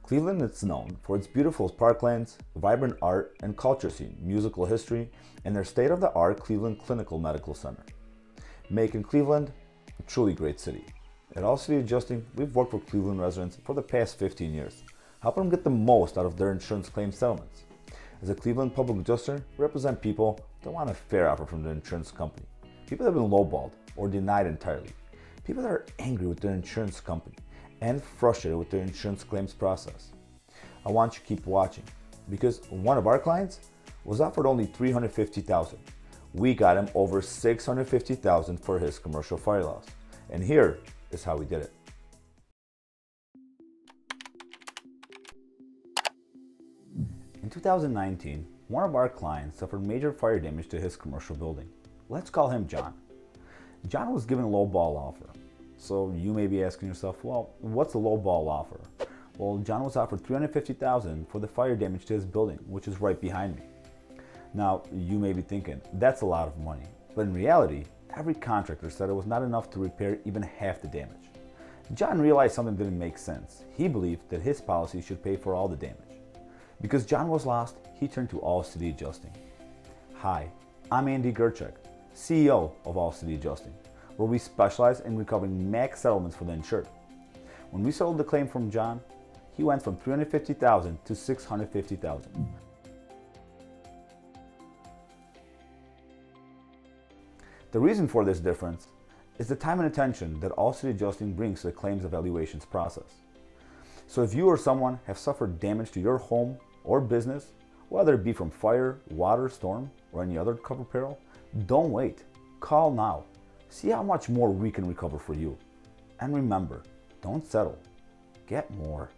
Cleveland is known for its beautiful parklands, vibrant art and culture scene, musical history, and their state-of-the-art Cleveland Clinical Medical Center, making Cleveland a truly great city. At All City Adjusting, we've worked with Cleveland residents for the past 15 years, helping them get the most out of their insurance claim settlements. As a Cleveland public adjuster, we represent people that want a fair offer from their insurance company, people that have been lowballed or denied entirely, people that are angry with their insurance company and frustrated with their insurance claims process. I want you to keep watching because one of our clients was offered only $350,000. We got him over $650,000 for his commercial fire loss. And here is how we did it. In 2019, one of our clients suffered major fire damage to his commercial building. Let's call him John. John was given a low ball offer. So you may be asking yourself, well, what's a low ball offer? Well, John was offered $350,000 for the fire damage to his building, which is right behind me. Now, you may be thinking, that's a lot of money. But in reality, every contractor said it was not enough to repair even half the damage. John realized something didn't make sense. He believed that his policy should pay for all the damage. Because John was lost, he turned to All City Adjusting. Hi, I'm Andy Gerchek, CEO of All City Adjusting, where we specialize in recovering max settlements for the insured. When we settled the claim from John, he went from $350,000 to $650,000. The reason for this difference is the time and attention that All City Adjusting brings to the claims evaluations process. So if you or someone have suffered damage to your home or business, whether it be from fire, water, storm, or any other covered peril, don't wait. Call now. See how much more we can recover for you. And remember, don't settle. Get more.